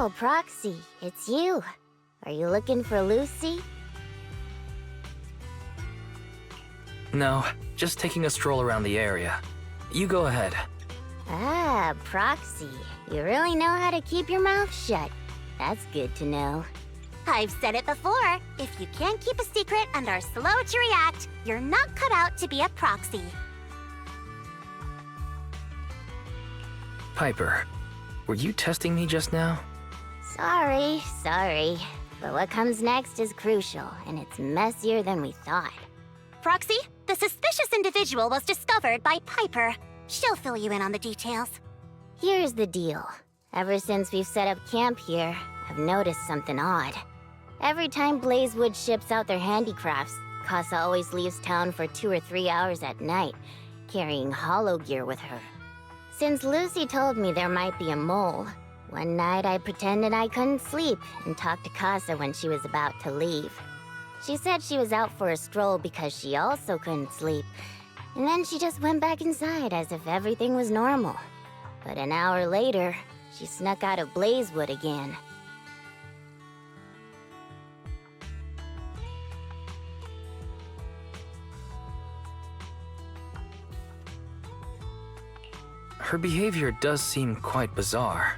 Oh, Proxy, it's you. Are you looking for Lucy? No, just taking a stroll around the area. You go ahead. Ah, Proxy. You really know how to keep your mouth shut. That's good to know. I've said it before. If you can't keep a secret and are slow to react, you're not cut out to be a proxy. Piper, were you testing me just now? Sorry. But what comes next is crucial, and it's messier than we thought. Proxy, the suspicious individual was discovered by Piper. She'll fill you in on the details. Here's the deal. Ever since we've set up camp here, I've noticed something odd. Every time Blazewood ships out their handicrafts, Kasa always leaves town for 2 or 3 hours at night, carrying hollow gear with her. Since Lucy told me there might be a mole, one night I pretended I couldn't sleep and talked to Kasa when she was about to leave. She said she was out for a stroll because she also couldn't sleep, and then she just went back inside as if everything was normal. But an hour later, she snuck out of Blazewood again. Her behavior does seem quite bizarre.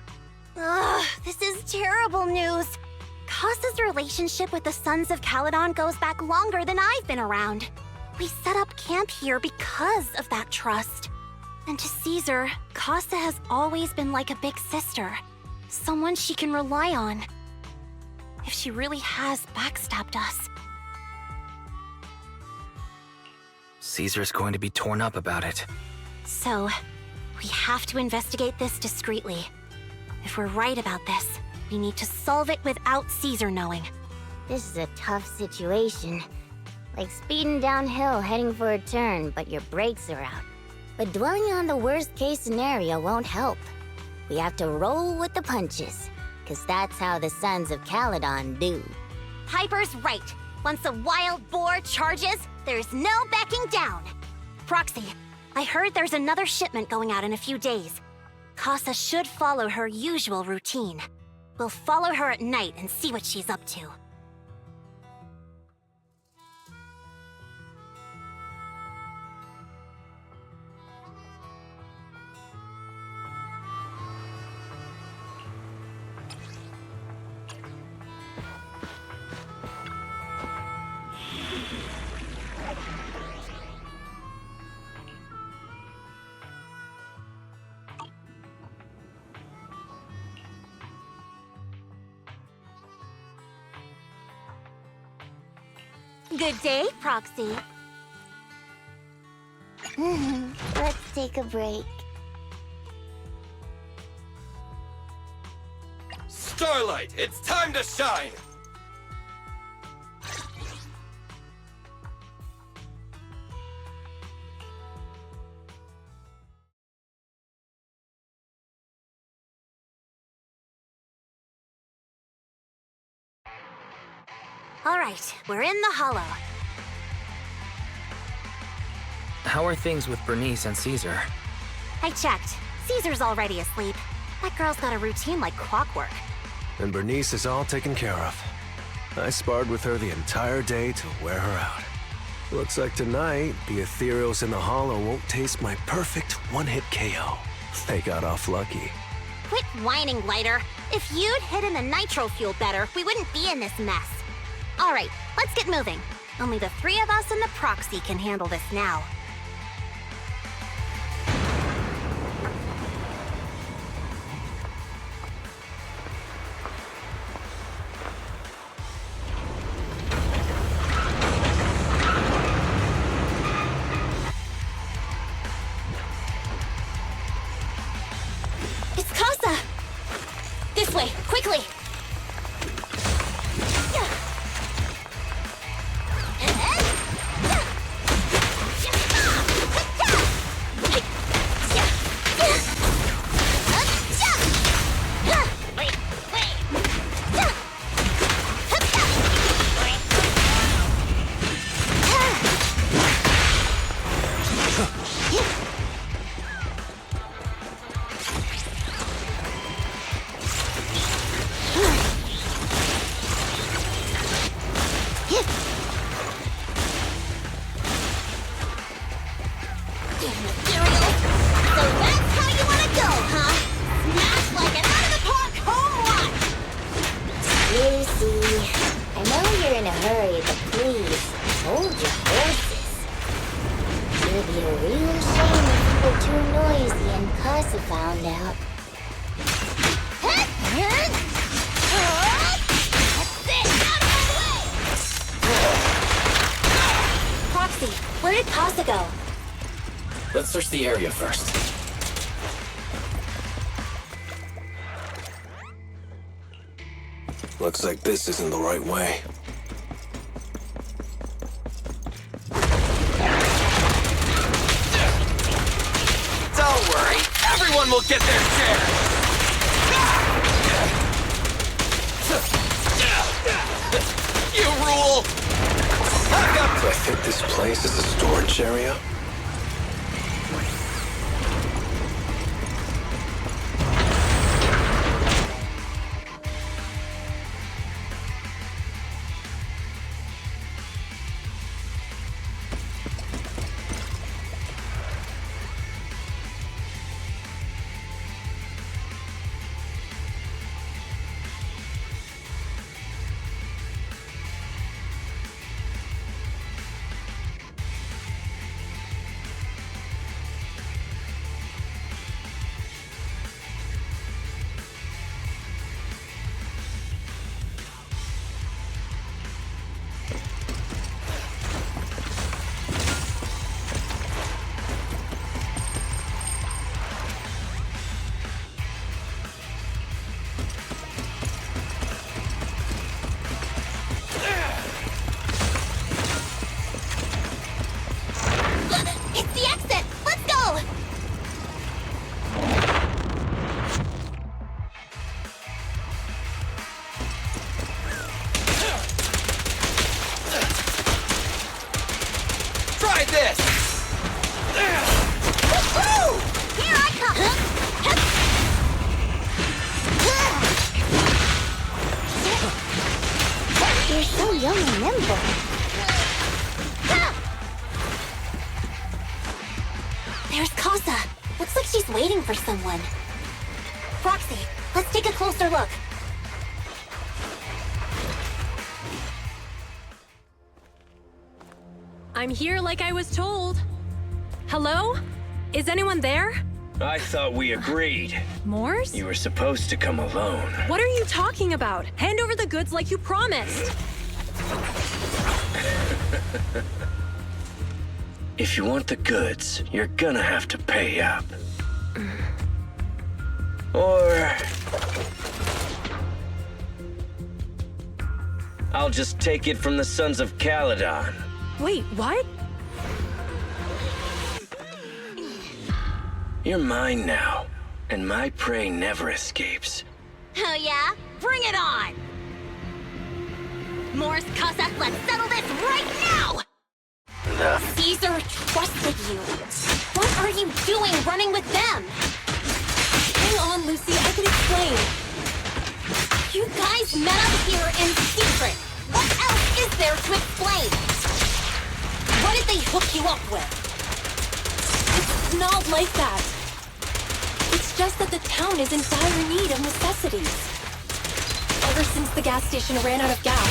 Ugh, this is terrible news. Kasa's relationship with the Sons of Caledon goes back longer than I've been around. We set up camp here because of that trust. And to Caesar, Kasa has always been like a big sister. Someone she can rely on. If she really has backstabbed us. Caesar's going to be torn up about it. So, we have to investigate this discreetly. If we're right about this, we need to solve it without Caesar knowing. This is a tough situation. Like speeding downhill heading for a turn, but your brakes are out. But dwelling on the worst-case scenario won't help. We have to roll with the punches, because that's how the Sons of Caledon do. Piper's right. Once a wild boar charges, there's no backing down. Proxy, I heard there's another shipment going out in a few days. Kasa should follow her usual routine. We'll follow her at night and see what she's up to. Good day, Proxy. Let's take a break. Starlight, it's time to shine! All right, we're in the hollow. How are things with Bernice and Caesar? I checked. Caesar's already asleep. That girl's got a routine like clockwork. And Bernice is all taken care of. I sparred with her the entire day to wear her out. Looks like tonight, the ethereals in the hollow won't taste my perfect one-hit KO. They got off lucky. Quit whining, Lighter. If you'd hidden the nitro fuel better, we wouldn't be in this mess. All right, let's get moving. Only the 3 of us and the Proxy can handle this now. It's Kasa! This way, quickly! hurry, but please, hold your horses. It would be a real shame if you were too noisy and Kasa found out. Proxy, where did Kasa go? Let's search the area first. Looks like this isn't the right way. Don't worry, everyone will get their share! You rule! I think this place is a storage area. It's the exit! Let's go! Try this! Woo! Here I come! You're so young and nimble. There's Kasa. Looks like she's waiting for someone. Proxy, let's take a closer look. I'm here like I was told. Hello? Is anyone there? I thought we agreed. Morse? You were supposed to come alone. What are you talking about? Hand over the goods like you promised. If you want the goods, you're gonna have to pay up. Or... I'll just take it from the Sons of Caledon. Wait, what? You're mine now, and my prey never escapes. Oh yeah? Bring it on! Morse, Kasa, let's settle this right now! Caesar trusted you. What are you doing running with them? Hang on, Lucy, I can explain. You guys met up here in secret. What else is there to explain? What did they hook you up with? It's not like that. It's just that the town is in dire need of necessities. Ever since the gas station ran out of gas,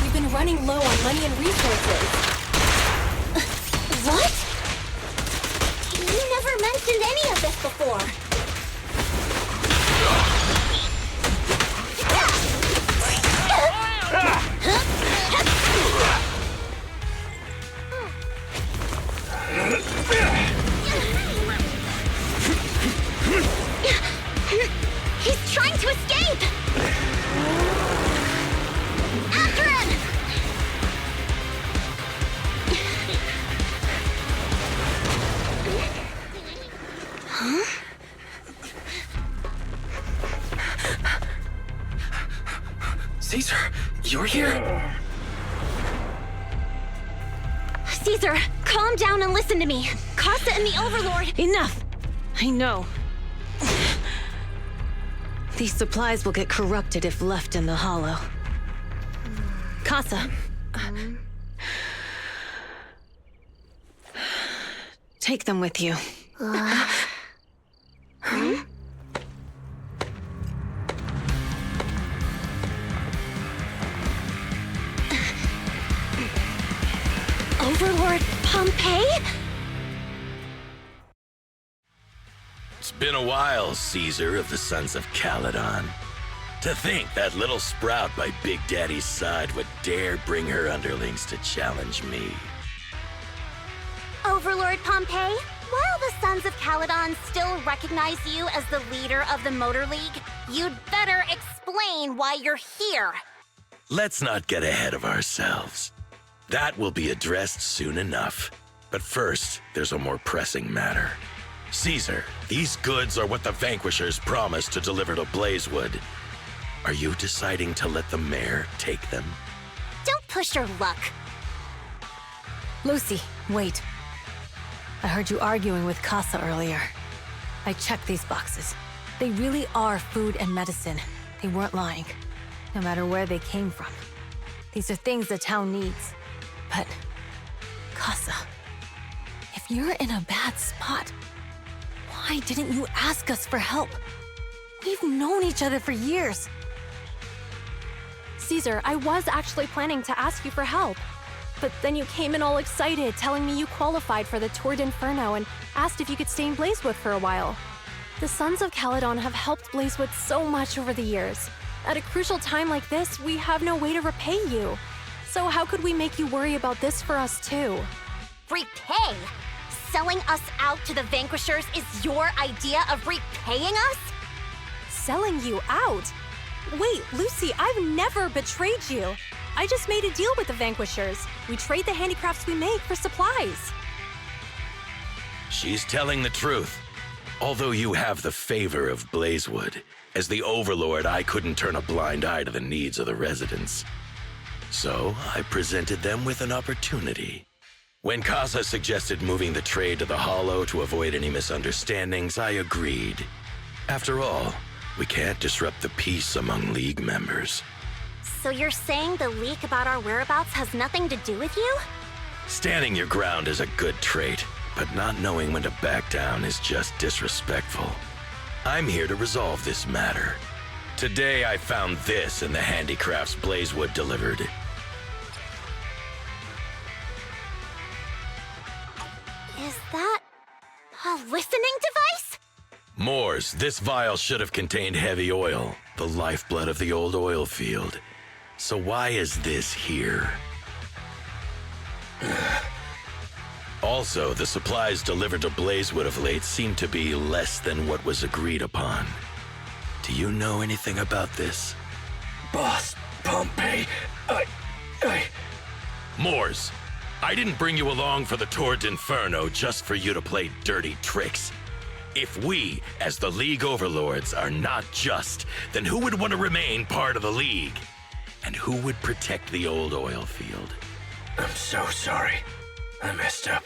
we've been running low on money and resources. What? You never mentioned any of this before. He's trying to escape! After him! Caesar, you're here? Caesar, calm down and listen to me. Kasa and the Overlord... Enough! I know. These supplies will get corrupted if left in the hollow. Kasa. Take them with you. Overlord Pompeii? It's been a while, Caesar of the Sons of Caledon. To think that little sprout by Big Daddy's side would dare bring her underlings to challenge me. Overlord Pompeii, while the Sons of Caledon still recognize you as the leader of the Motor League, you'd better explain why you're here. Let's not get ahead of ourselves. That will be addressed soon enough. But first, there's a more pressing matter. Caesar, these goods are what the Vanquishers promised to deliver to Blazewood. Are you deciding to let the mayor take them? Don't push your luck. Lucy, wait. I heard you arguing with Kasa earlier. I checked these boxes. They really are food and medicine. They weren't lying, no matter where they came from. These are things the town needs. But, Kasa, if you're in a bad spot, why didn't you ask us for help? We've known each other for years. Caesar, I was actually planning to ask you for help. But then you came in all excited, telling me you qualified for the Tour d'Inferno and asked if you could stay in Blazewood for a while. The Sons of Caledon have helped Blazewood so much over the years. At a crucial time like this, we have no way to repay you. So how could we make you worry about this for us too? Repay? Selling us out to the Vanquishers is your idea of repaying us? Selling you out? Wait, Lucy, I've never betrayed you. I just made a deal with the Vanquishers. We trade the handicrafts we make for supplies. She's telling the truth. Although you have the favor of Blazewood, as the Overlord, I couldn't turn a blind eye to the needs of the residents. So I presented them with an opportunity. When Kasa suggested moving the trade to the Hollow to avoid any misunderstandings, I agreed. After all, we can't disrupt the peace among League members. So you're saying the leak about our whereabouts has nothing to do with you? Standing your ground is a good trait, but not knowing when to back down is just disrespectful. I'm here to resolve this matter. Today I found this in the handicrafts Blazewood delivered. Is that a listening device? Moors, this vial should have contained heavy oil, the lifeblood of the old oil field. So why is this here? Also, the supplies delivered to Blazewood of late seem to be less than what was agreed upon. Do you know anything about this? Boss, Pompeii, Moors, I didn't bring you along for the Tour d'Inferno just for you to play dirty tricks. If we, as the League Overlords, are not just, then who would want to remain part of the League? And who would protect the old oil field? I'm so sorry. I messed up.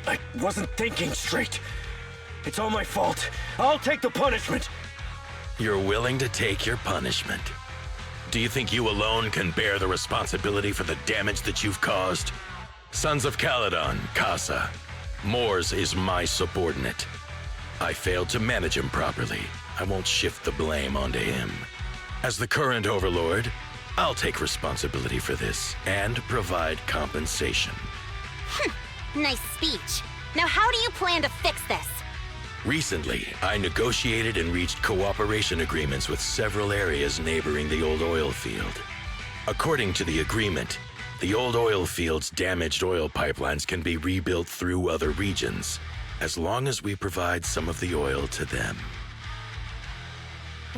I wasn't thinking straight. It's all my fault. I'll take the punishment. You're willing to take your punishment. Do you think you alone can bear the responsibility for the damage that you've caused? Sons of Caledon, Kasa. Moors is my subordinate. I failed to manage him properly. I won't shift the blame onto him. As the current Overlord, I'll take responsibility for this and provide compensation. Nice speech. Now how do you plan to fix this? Recently, I negotiated and reached cooperation agreements with several areas neighboring the old oil field. According to the agreement, the old oil field's damaged oil pipelines can be rebuilt through other regions, as long as we provide some of the oil to them.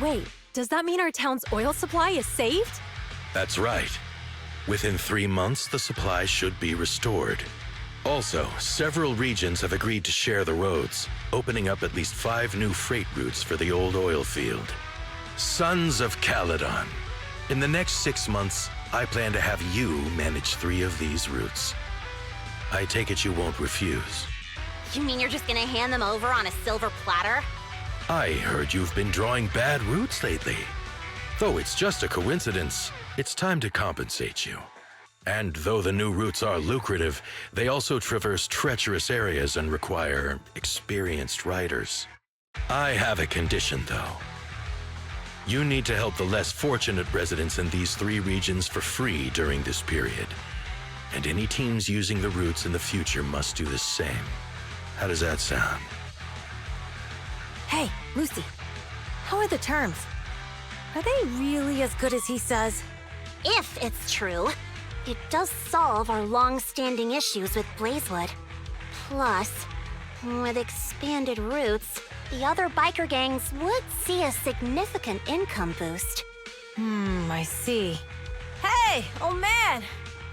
Wait, does that mean our town's oil supply is saved? That's right. Within 3 months, the supply should be restored. Also, several regions have agreed to share the roads, opening up at least 5 new freight routes for the old oil field. Sons of Caledon. In the next 6 months, I plan to have you manage 3 of these routes. I take it you won't refuse. You mean you're just gonna hand them over on a silver platter? I heard you've been drawing bad routes lately. Though it's just a coincidence, it's time to compensate you. And though the new routes are lucrative, they also traverse treacherous areas and require experienced riders. I have a condition, though. You need to help the less fortunate residents in these 3 regions for free during this period. And any teams using the routes in the future must do the same. How does that sound? Hey, Lucy. How are the terms? Are they really as good as he says? If it's true, it does solve our long-standing issues with Blazewood. Plus, with expanded routes, the other biker gangs would see a significant income boost. I see. Hey, old man!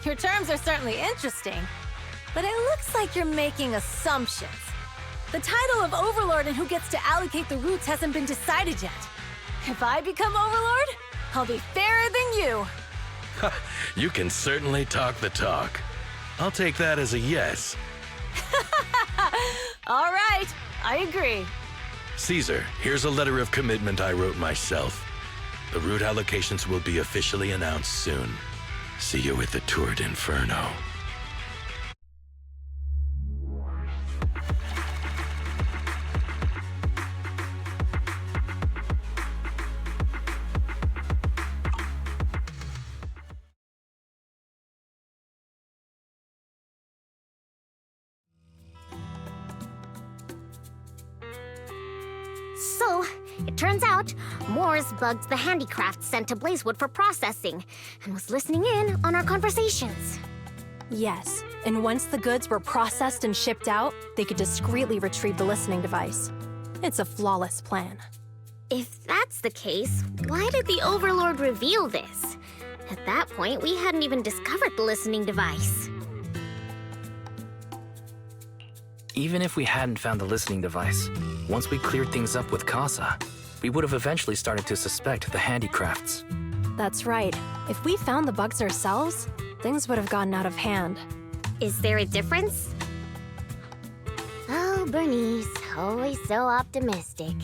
Your terms are certainly interesting, but it looks like you're making assumptions. The title of Overlord and who gets to allocate the routes hasn't been decided yet. If I become Overlord, I'll be fairer than you. You can certainly talk the talk. I'll take that as a yes. All right, I agree. Caesar, here's a letter of commitment I wrote myself. The route allocations will be officially announced soon. See you at the Tour d'Inferno. So, it turns out, Moores bugged the handicraft sent to Blazewood for processing, and was listening in on our conversations. Yes, and once the goods were processed and shipped out, they could discreetly retrieve the listening device. It's a flawless plan. If that's the case, why did the Overlord reveal this? At that point, we hadn't even discovered the listening device. Even if we hadn't found the listening device, once we cleared things up with Kasa, we would have eventually started to suspect the handicrafts. That's right. If we found the bugs ourselves, things would have gotten out of hand. Is there a difference? Oh, Bernice, always so optimistic.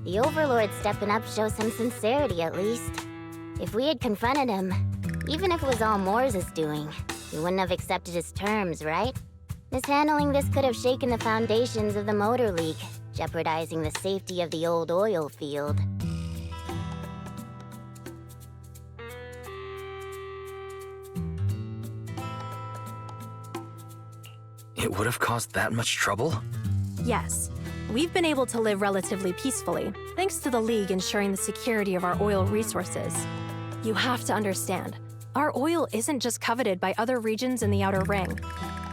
The Overlord stepping up shows some sincerity, at least. If we had confronted him, even if it was all Moore's doing, we wouldn't have accepted his terms, right? Mishandling this could have shaken the foundations of the Motor League, jeopardizing the safety of the old oil field. It would have caused that much trouble? Yes, we've been able to live relatively peacefully, thanks to the League ensuring the security of our oil resources. You have to understand, our oil isn't just coveted by other regions in the Outer Ring.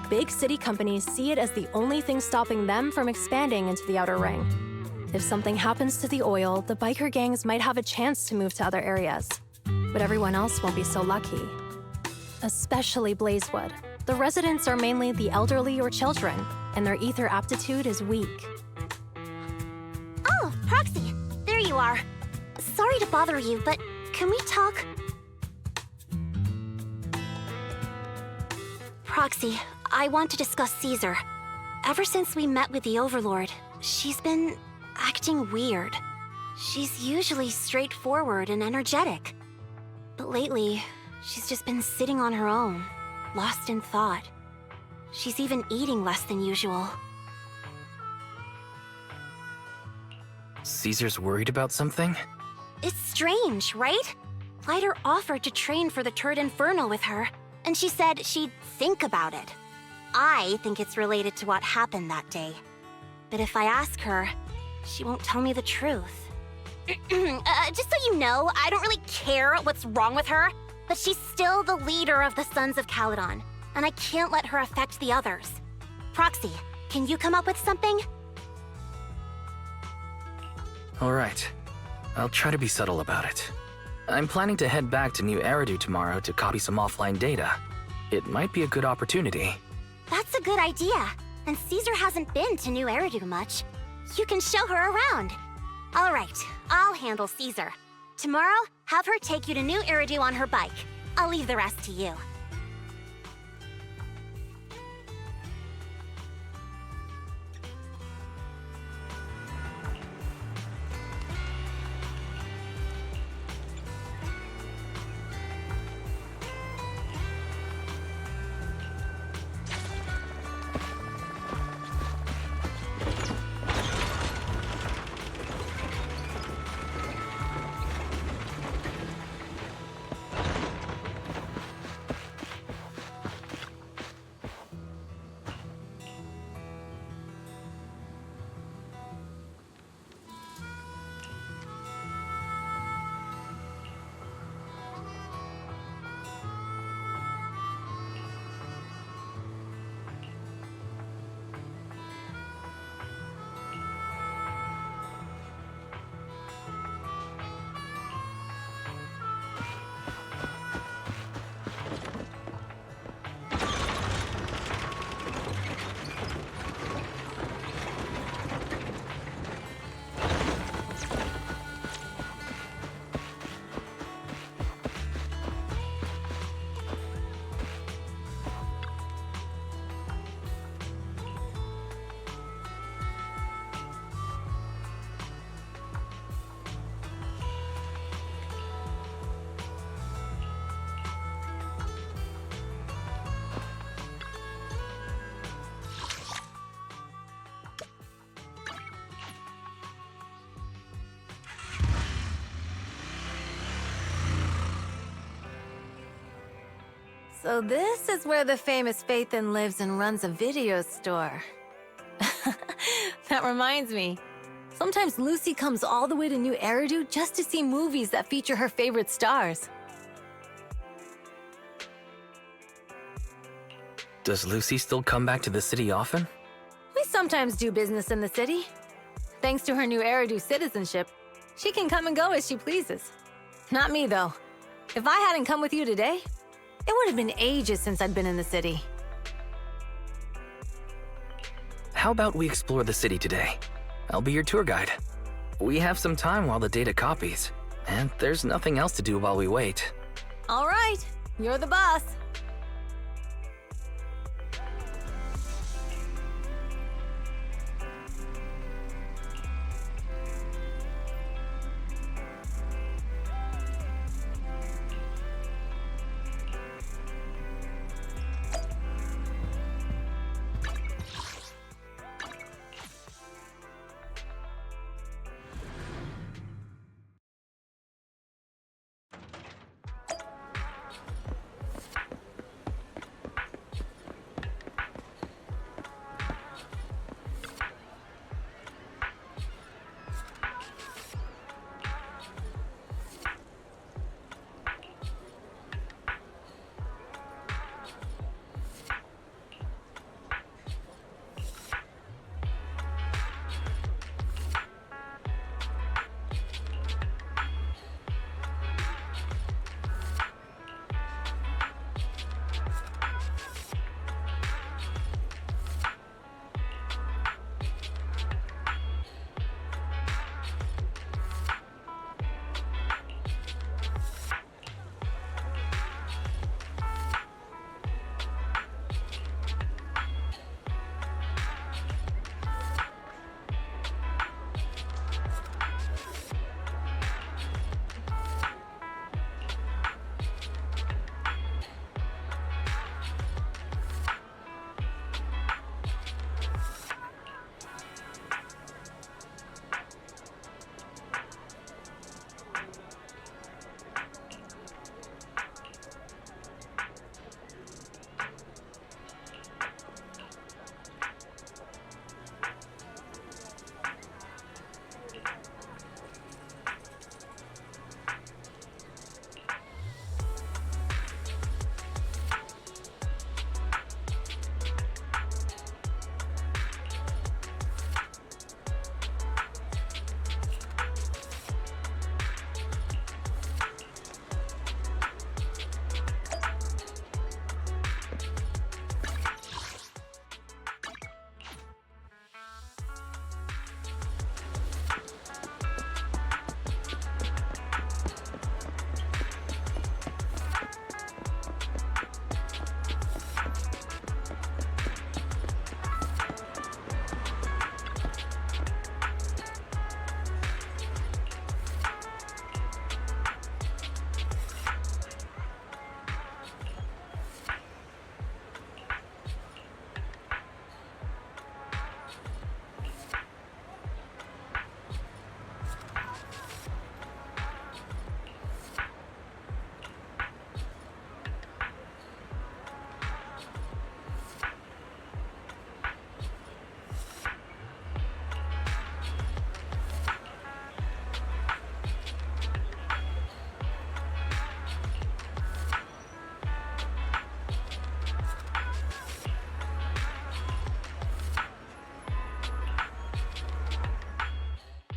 Big city companies see it as the only thing stopping them from expanding into the Outer Ring. If something happens to the oil, the biker gangs might have a chance to move to other areas. But everyone else won't be so lucky. Especially Blazewood. The residents are mainly the elderly or children, and their ether aptitude is weak. Oh, Proxy, there you are. Sorry to bother you, but can we talk? Proxy, I want to discuss Caesar. Ever since we met with the Overlord, she's been acting weird. She's usually straightforward and energetic. But lately, she's just been sitting on her own, lost in thought. She's even eating less than usual. Caesar's worried about something? It's strange, right? Lighter offered to train for the Tour d'Inferno with her, and she said she'd think about it. I think it's related to what happened that day. But if I ask her, she won't tell me the truth. Just so you know, I don't really care what's wrong with her, but she's still the leader of the Sons of Caledon, and I can't let her affect the others. Proxy, can you come up with something? All right. I'll try to be subtle about it. I'm planning to head back to New Eridu tomorrow to copy some offline data. It might be a good opportunity. That's a good idea. And Caesar hasn't been to New Eridu much. You can show her around. All right, I'll handle Caesar. Tomorrow, have her take you to New Eridu on her bike. I'll leave the rest to you. So this is where the famous Phaethon lives and runs a video store. That reminds me. Sometimes Lucy comes all the way to New Eridu just to see movies that feature her favorite stars. Does Lucy still come back to the city often? We sometimes do business in the city. Thanks to her New Eridu citizenship, she can come and go as she pleases. Not me, though. If I hadn't come with you today, it would have been ages since I'd been in the city. How about we explore the city today? I'll be your tour guide. We have some time while the data copies, and there's nothing else to do while we wait. All right, you're the boss.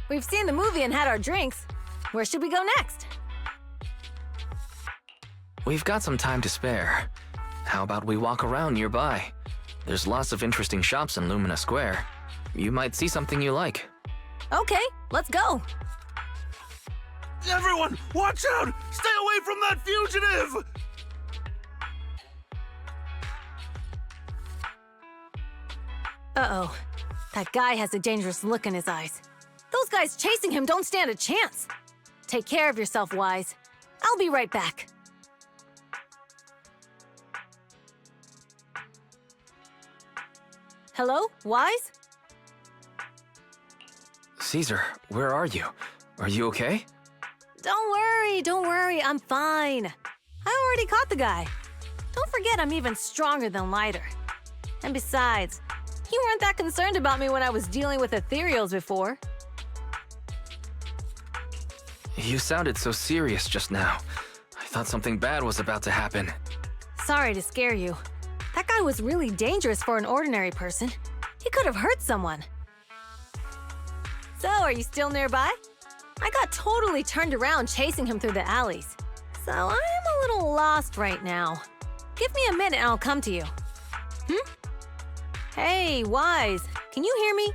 We've seen the movie and had our drinks. Where should we go next? We've got some time to spare. How about we walk around nearby? There's lots of interesting shops in Lumina Square. You might see something you like. Okay, let's go. Everyone, watch out! Stay away from that fugitive! Uh-oh. That guy has a dangerous look in his eyes. Those guys chasing him don't stand a chance. Take care of yourself, Wise. I'll be right back. Hello, Wise? Caesar, where are you? Are you okay? Don't worry, I'm fine. I already caught the guy. Don't forget I'm even stronger than lighter. And besides, you weren't that concerned about me when I was dealing with ethereals before. You sounded so serious just now. I thought something bad was about to happen. Sorry to scare you. That guy was really dangerous for an ordinary person. He could have hurt someone. So, are you still nearby? I got totally turned around chasing him through the alleys. So, I'm a little lost right now. Give me a minute and I'll come to you. Hey, Wise, can you hear me?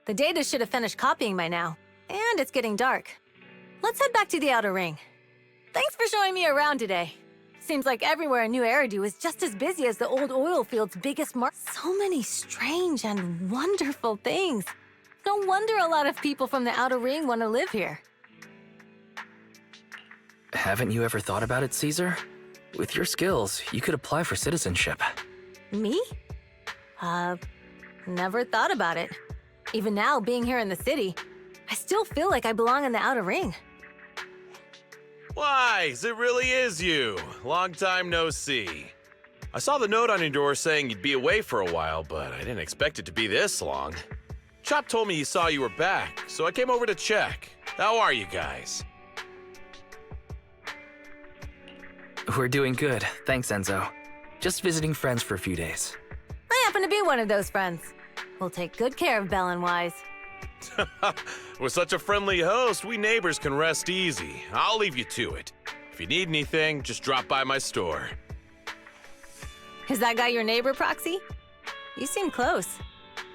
The data should have finished copying by now. And it's getting dark. Let's head back to the Outer Ring. Thanks for showing me around today. Seems like everywhere in New Eridu is just as busy as the old oil field's biggest market. So many strange and wonderful things. No wonder a lot of people from the Outer Ring want to live here. Haven't you ever thought about it, Caesar? With your skills, you could apply for citizenship. Me? Never thought about it. Even now, being here in the city, I still feel like I belong in the Outer Ring. Wise, it really is you. Long time no see. I saw the note on your door saying you'd be away for a while, but I didn't expect it to be this long. Chop told me he saw you were back, so I came over to check. How are you guys? We're doing good, thanks, Enzo. Just visiting friends for a few days. I happen to be one of those friends. We'll take good care of Belle and Wise. With such a friendly host, we neighbors can rest easy. I'll leave you to it. If you need anything, just drop by my store. Is that guy your neighbor, Proxy? You seem close.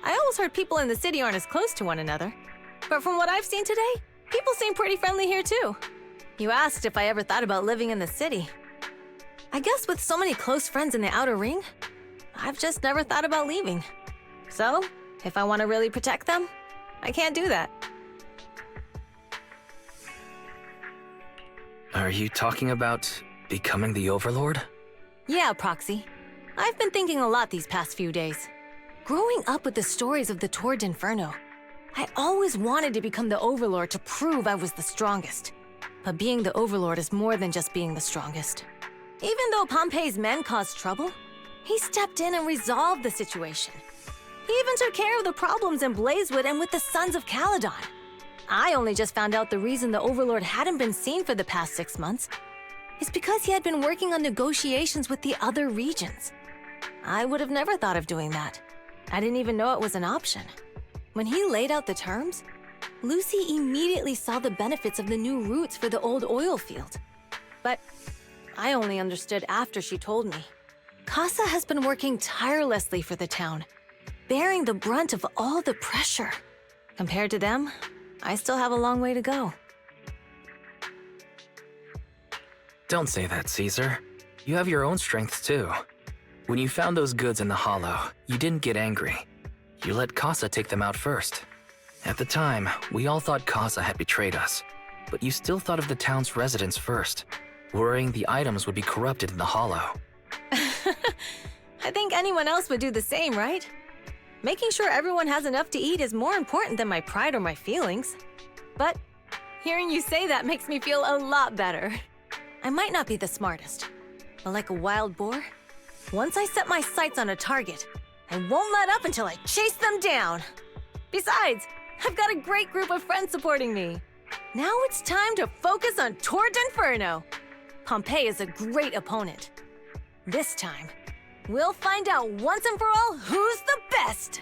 I always heard people in the city aren't as close to one another. But from what I've seen today, people seem pretty friendly here too. You asked if I ever thought about living in the city. I guess with so many close friends in the outer ring, I've just never thought about leaving. So, if I want to really protect them, I can't do that. Are you talking about becoming the overlord? Yeah, Proxy. I've been thinking a lot these past few days. Growing up with the stories of the Tour d'Inferno, I always wanted to become the overlord to prove I was the strongest. But being the overlord is more than just being the strongest. Even though Pompey's men caused trouble, he stepped in and resolved the situation. He even took care of the problems in Blazewood and with the Sons of Caledon. I only just found out the reason the overlord hadn't been seen for the past 6 months is because he had been working on negotiations with the other regions. I would have never thought of doing that. I didn't even know it was an option. When he laid out the terms, Lucy immediately saw the benefits of the new routes for the old oil field. But I only understood after she told me. Kasa has been working tirelessly for the town, bearing the brunt of all the pressure. Compared to them, I still have a long way to go. Don't say that, Caesar. You have your own strengths too. When you found those goods in the hollow, you didn't get angry. You let Kasa take them out first. At the time, we all thought Kasa had betrayed us, but you still thought of the town's residents first, worrying the items would be corrupted in the hollow. I think anyone else would do the same, right? Making sure everyone has enough to eat is more important than my pride or my feelings. But hearing you say that makes me feel a lot better. I might not be the smartest, but like a wild boar, once I set my sights on a target, I won't let up until I chase them down. Besides, I've got a great group of friends supporting me. Now it's time to focus on Tour d'Inferno. Pompey is a great opponent. This time, we'll find out once and for all who's the best!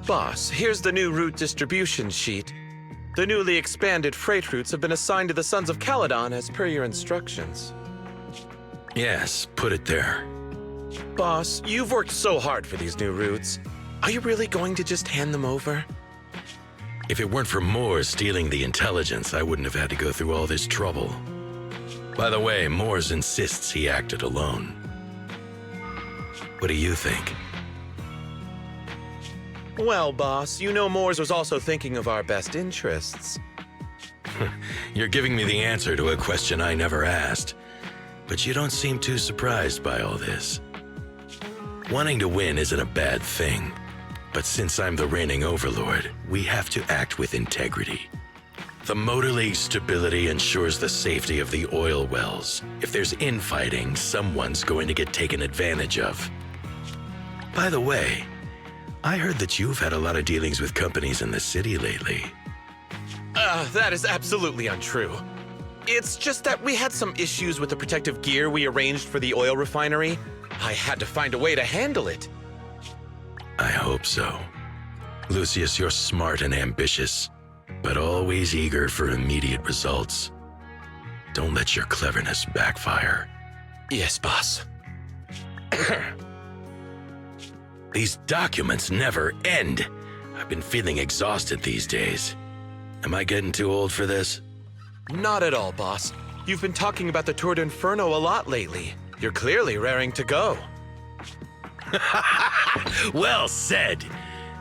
Boss, here's the new route distribution sheet. The newly expanded freight routes have been assigned to the Sons of Caledon as per your instructions. Yes, put it there. Boss, you've worked so hard for these new routes. Are you really going to just hand them over? If it weren't for Moores stealing the intelligence, I wouldn't have had to go through all this trouble. By the way, Moores insists he acted alone. What do you think? Well, boss, you know Moores was also thinking of our best interests. You're giving me the answer to a question I never asked. But you don't seem too surprised by all this. Wanting to win isn't a bad thing. But since I'm the reigning overlord, we have to act with integrity. The Motor League's stability ensures the safety of the oil wells. If there's infighting, someone's going to get taken advantage of. By the way, I heard that you've had a lot of dealings with companies in the city lately. That is absolutely untrue. It's just that we had some issues with the protective gear we arranged for the oil refinery. I had to find a way to handle it. I hope so. Lucius, you're smart and ambitious, but always eager for immediate results. Don't let your cleverness backfire. Yes, boss. These documents never end. I've been feeling exhausted these days. Am I getting too old for this? Not at all, boss. You've been talking about the Tour d'Inferno a lot lately. You're clearly raring to go. Well said.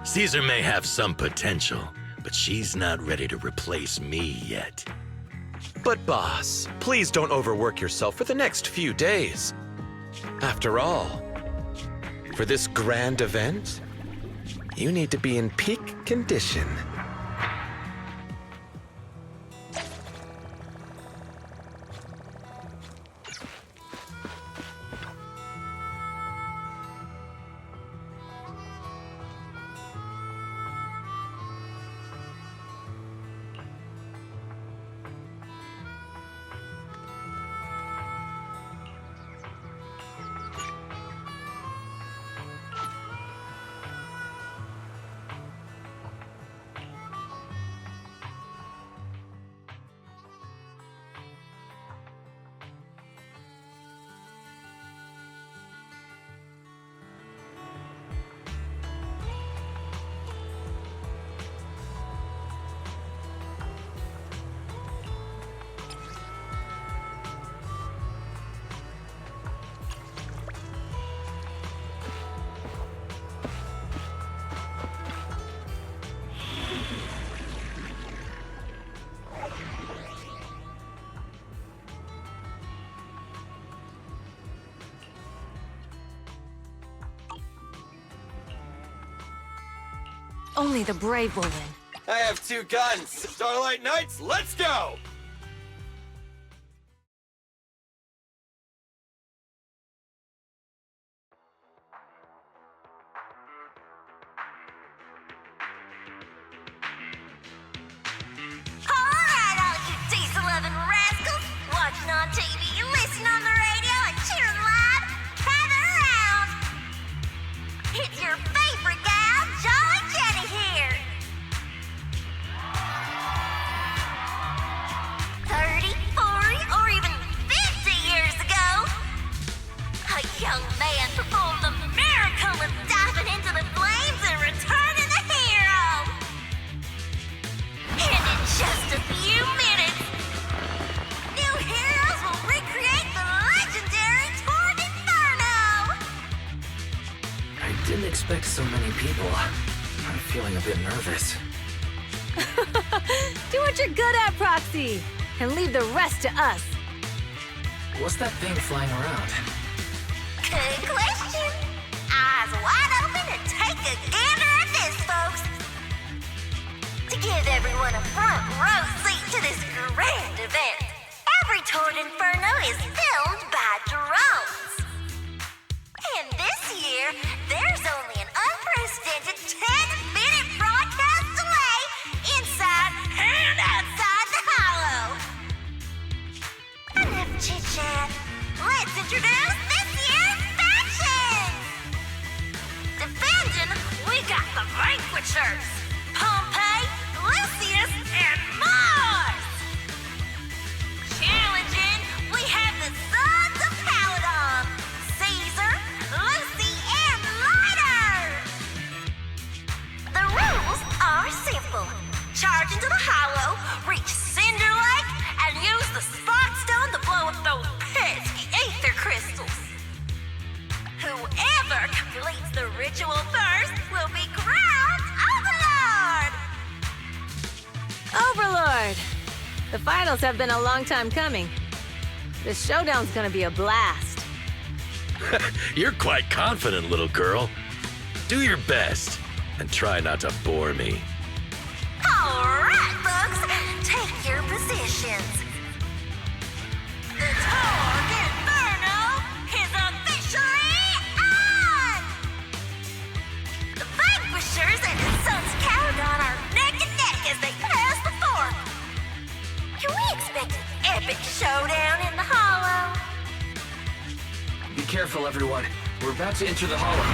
Caesar may have some potential, but she's not ready to replace me yet. But boss, please don't overwork yourself for the next few days. After all, for this grand event, You need to be in peak condition. Only the brave will win. I have 2 guns. Starlight Knights, let's go! Alright, all you diesel-loving rascals, watching on TV, listening on the radio, and cheering live, gather around! It's your favorite gal, Jolly Jenny here! 30, 40, or even 50 years ago, a young man performed the miracle of diving into the flames and returning a hero! And in just a few minutes, new heroes will recreate the legendary Torn Inferno! I didn't expect so many people. I'm feeling a bit nervous. Do what you're good at, Proxy, and leave the rest to us. What's that thing flying around? Good question. Eyes wide open and take a gander at this, folks. To give everyone a front row seat to this grand event, every Torn Inferno is filmed by drones. And this year, there's only an unprecedented 10-minute broadcast delay inside and outside the Hollow. Enough chit-chat. Let's introduce this year's faction! Defending, we got the Vanquishers, Pompey, Lucius, and Mars! Challenging, we have the Sons of Caledon, Caesar, Lucy, and Lighter! The rules are simple. Charge into the Hollow, reach Cinder Lake, and use the Spot Stone to blow up those pesky aether crystals. Whoever completes the ritual first will be crowned overlord! Overlord! The finals have been a long time coming. This showdown's gonna be a blast. You're quite confident, little girl. Do your best, and try not to bore me. Alright, folks, take your positions. The Torn Inferno is officially on! The Vanquishers and the Sons of Caledon are neck and neck as they pass the fork. Can we expect an epic showdown in the Hollow? Be careful, everyone. We're about to enter the Hollow.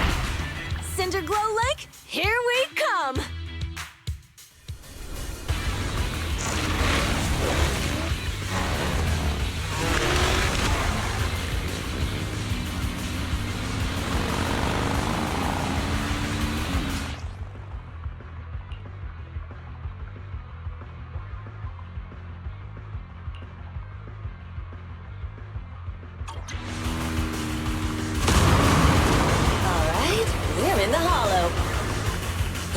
Cinderglow Lake, here we come! We're in the Hollow.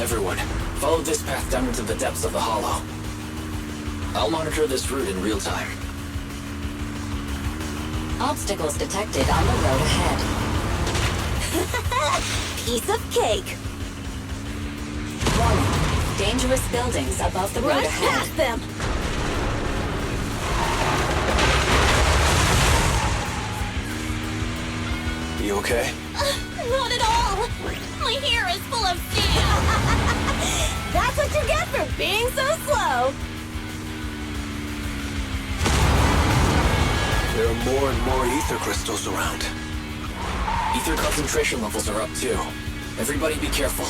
Everyone, follow this path down into the depths of the Hollow. I'll monitor this route in real time. Obstacles detected on the road ahead. Piece of cake. Dangerous buildings above the road Rush ahead. past them! You okay? Not at all! My hair is full of sand! That's what you get for being so slow! There are more and more ether crystals around. Ether concentration levels are up too. Everybody be careful.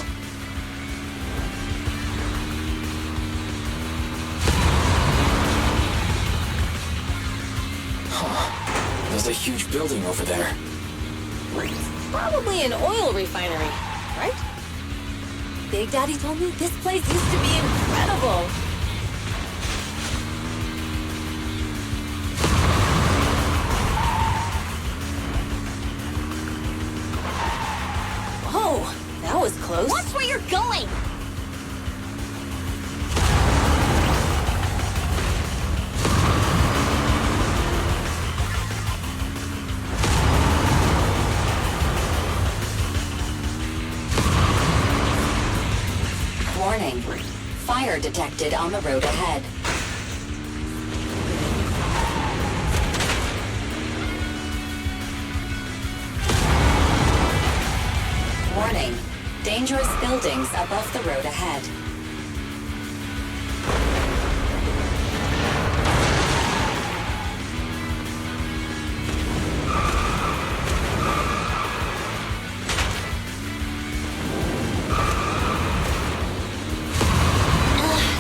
Huh. There's a huge building over there. Probably an oil refinery, right? Big Daddy told me this place used to be incredible. Whoa, that was close. Watch where you're going! Warning. Fire detected on the road ahead. Warning. Dangerous buildings above the road ahead.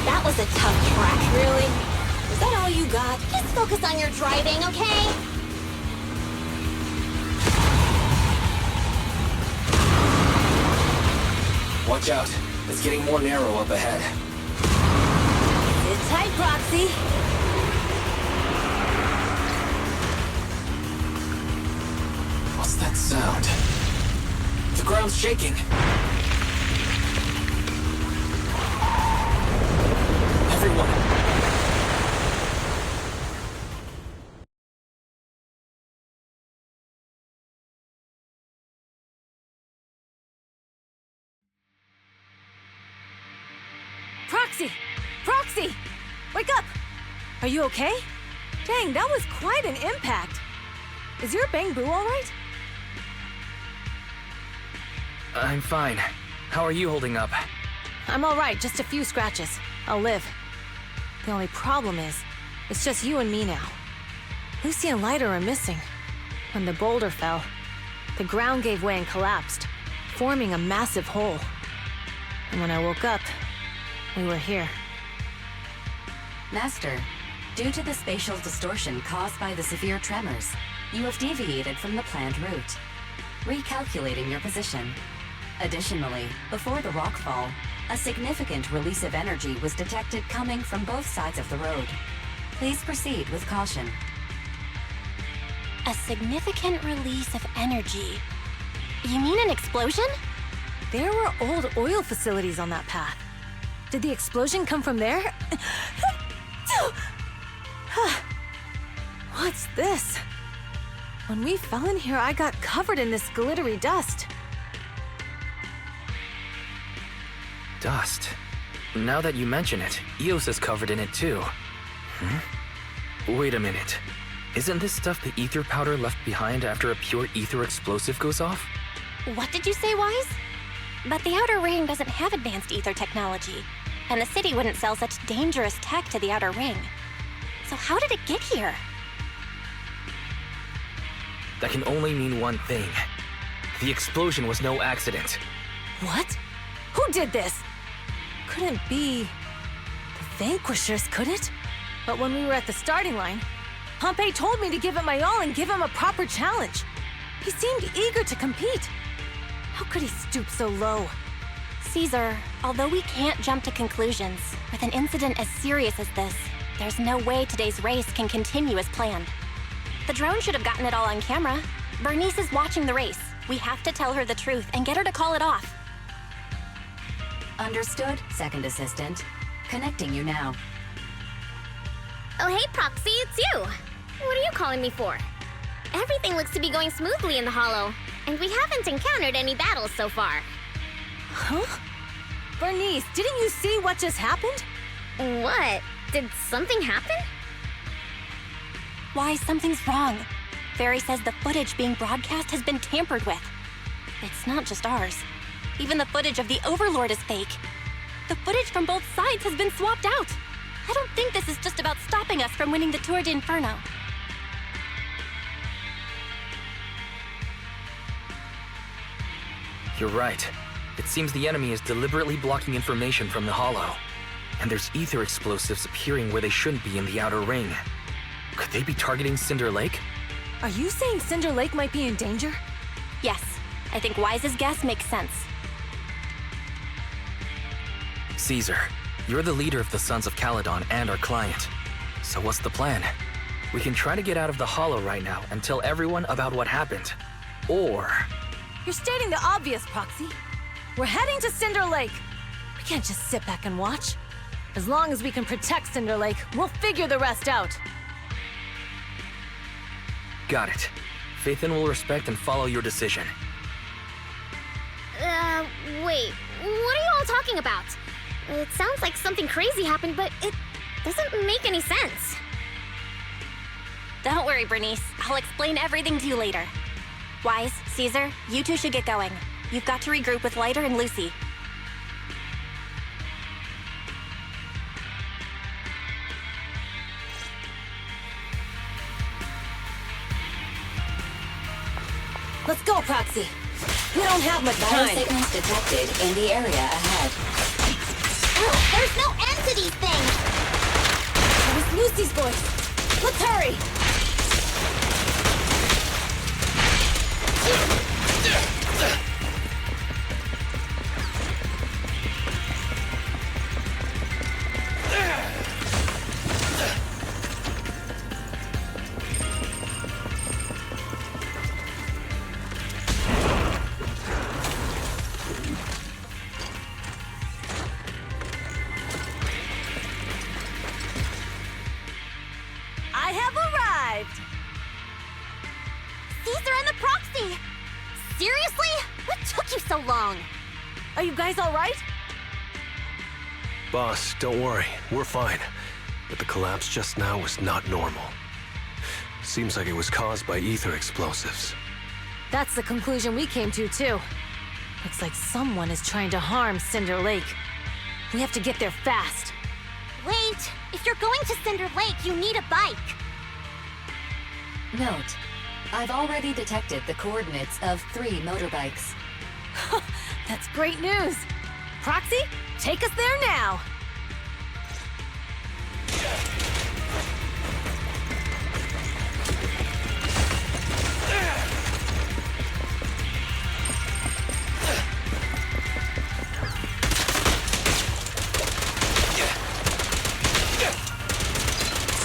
That was a tough track. Really? Is that all you got? Just focus on your driving, okay? Watch out. It's getting more narrow up ahead. Sit tight, Proxy. What's that sound? The ground's shaking. Everyone. Proxy! Proxy! Wake up! Are you okay? Dang, that was quite an impact. Is your bang boo all right? I'm fine. How are you holding up? I'm all right, just a few scratches. I'll live. The only problem is, it's just you and me now. Lucy and Leiter are missing. When the boulder fell, the ground gave way and collapsed, forming a massive hole. And when I woke up, we were here. Master, due to the spatial distortion caused by the severe tremors, you have deviated from the planned route, recalculating your position. Additionally, before the rockfall, a significant release of energy was detected coming from both sides of the road. Please proceed with caution. A significant release of energy. You mean an explosion? There were old oil facilities on that path. Did the explosion come from there? What's this? When we fell in here, I got covered in this glittery dust. Dust. Now that you mention it, Eos is covered in it too. Wait a minute. Isn't this stuff the ether powder left behind after a pure ether explosive goes off? What did you say, Wise? But the Outer Ring doesn't have advanced ether technology, and the city wouldn't sell such dangerous tech to the Outer Ring. So how did it get here? That can only mean one thing. The explosion was no accident. What? Who did this? Couldn't be the Vanquishers, could it? But when we were at the starting line, Pompey told me to give it my all and give him a proper challenge. He seemed eager to compete. How could he stoop so low? Caesar, although we can't jump to conclusions, with an incident as serious as this, there's no way today's race can continue as planned. The drone should have gotten it all on camera. Bernice is watching the race. We have to tell her the truth and get her to call it off. Understood, Second Assistant. Connecting you now. Oh, hey, Proxy, it's you. What are you calling me for? Everything looks to be going smoothly in the Hollow, and we haven't encountered any battles so far. Huh? Bernice, didn't you see what just happened? What? Did something happen? Why, something's wrong. Barry says the footage being broadcast has been tampered with. It's not just ours. Even the footage of the Overlord is fake. The footage from both sides has been swapped out. I don't think this is just about stopping us from winning the Tour de Inferno. You're right. It seems the enemy is deliberately blocking information from the Hollow. And there's ether explosives appearing where they shouldn't be in the outer ring. Could they be targeting Cinder Lake? Are you saying Cinder Lake might be in danger? Yes, I think Wise's guess makes sense. Caesar, you're the leader of the Sons of Caledon and our client. So what's the plan? We can try to get out of the Hollow right now and tell everyone about what happened. Or... You're stating the obvious, Proxy. We're heading to Cinder Lake. We can't just sit back and watch. As long as we can protect Cinder Lake, we'll figure the rest out. Got it. Phaethon will respect and follow your decision. Wait. What are you all talking about? It sounds like something crazy happened, but it doesn't make any sense. Don't worry, Bernice. I'll explain everything to you later. Wise, Caesar, you two should get going. You've got to regroup with Lighter and Lucy. Let's go, Proxy. We don't have much time. Biosignals detected in the area ahead. There's no end to these things! That was Lucy's voice. Let's hurry! I have arrived! Caesar and the Proxy! Seriously? What took you so long? Are you guys all right? Boss, don't worry. We're fine. But the collapse just now was not normal. Seems like it was caused by ether explosives. That's the conclusion we came to, too. Looks like someone is trying to harm Cinder Lake. We have to get there fast. Wait! If you're going to Cinder Lake, you need a bike! Note, I've already detected the coordinates of 3 motorbikes. That's great news! Proxy, take us there now!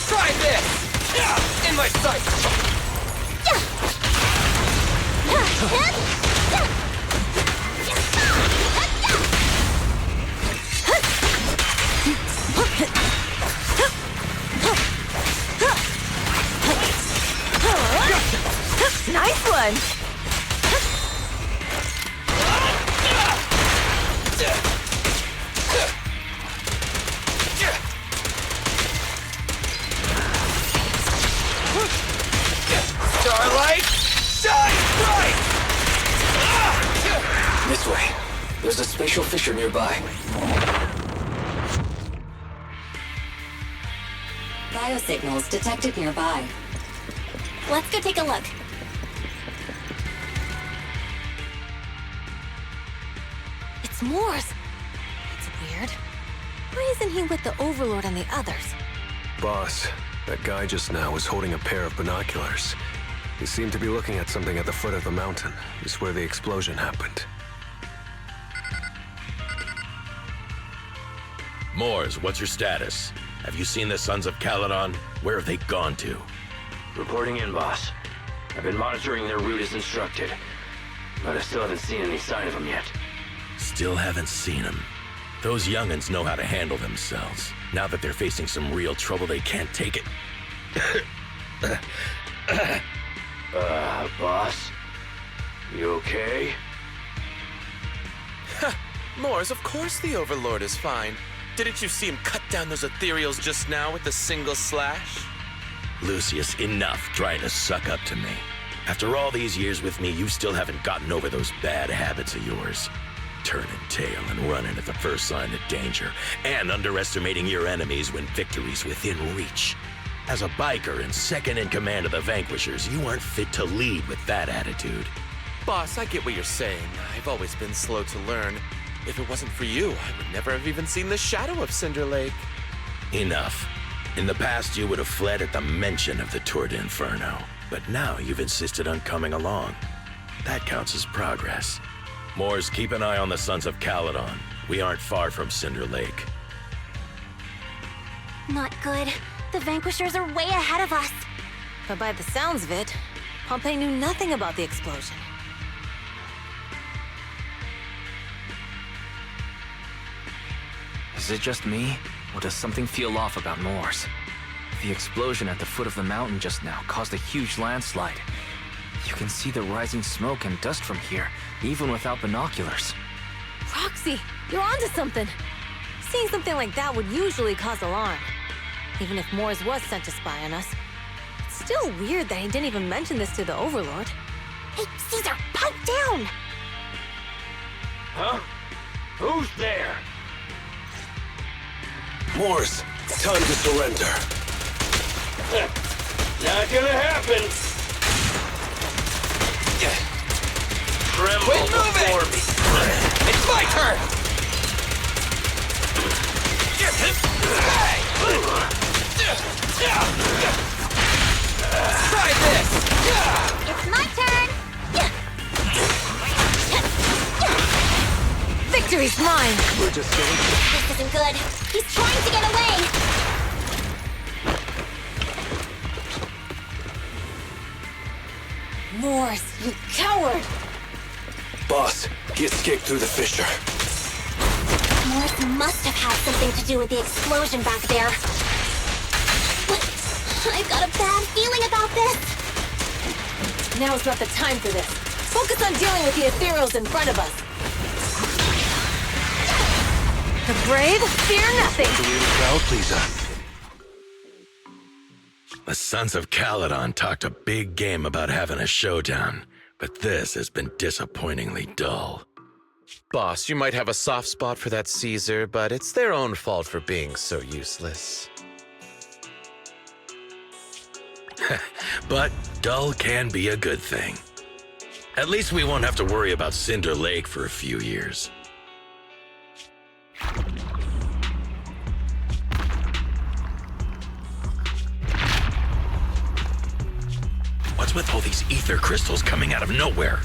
Try this! In my sights! Nice one! Starlight, shine bright! This way. There's a spatial fissure nearby. Biosignals detected nearby. Let's go take a look. It's Moors! That's weird. Why isn't he with the Overlord and the others? Boss, that guy just now was holding a pair of binoculars. He seemed to be looking at something at the foot of the mountain, just where the explosion happened. Moors, what's your status? Have you seen the Sons of Caledon? Where have they gone to? Reporting in, boss. I've been monitoring their route as instructed, but I still haven't seen any sign of them yet. Still haven't seen them. Those young'uns know how to handle themselves. Now that they're facing some real trouble, they can't take it. Boss? You okay? Mors, of course the Overlord is fine. Didn't you see him cut down those ethereals just now with a single slash? Lucius, enough trying to suck up to me. After all these years with me, you still haven't gotten over those bad habits of yours. Turning tail and running at the first sign of danger, and underestimating your enemies when victory's within reach. As a biker and second in command of the Vanquishers, you aren't fit to lead with that attitude. Boss, I get what you're saying. I've always been slow to learn. If it wasn't for you, I would never have even seen the shadow of Cinder Lake. Enough. In the past, you would have fled at the mention of the Tour de Inferno, but now you've insisted on coming along. That counts as progress. Mors, keep an eye on the Sons of Caledon. We aren't far from Cinder Lake. Not good. The Vanquishers are way ahead of us. But by the sounds of it, Pompey knew nothing about the explosion. Is it just me, or does something feel off about Mors? The explosion at the foot of the mountain just now caused a huge landslide. You can see the rising smoke and dust from here, even without binoculars. Roxy, you're onto something. Seeing something like that would usually cause alarm. Even if Mors was sent to spy on us. It's still weird that he didn't even mention this to the Overlord. Hey, Caesar, pipe down! Huh? Who's there? Mors, time to surrender. Not gonna happen! Tremble before me. It's my turn! Try this! It's my turn! Victory's mine! We're just getting... This isn't good. He's trying to get away! Mors, you coward! Boss, he escaped through the fissure. Mors must have had something to do with the explosion back there. But I've got a bad feeling about this. Now's not the time for this. Focus on dealing with the ethereals in front of us. The brave fear nothing. Crowd pleaser. The Sons of Caledon talked a big game about having a showdown, but this has been disappointingly dull. Boss, you might have a soft spot for that Caesar, but it's their own fault for being so useless. But dull can be a good thing. At least we won't have to worry about Cinder Lake for a few years. What's with all these ether crystals coming out of nowhere?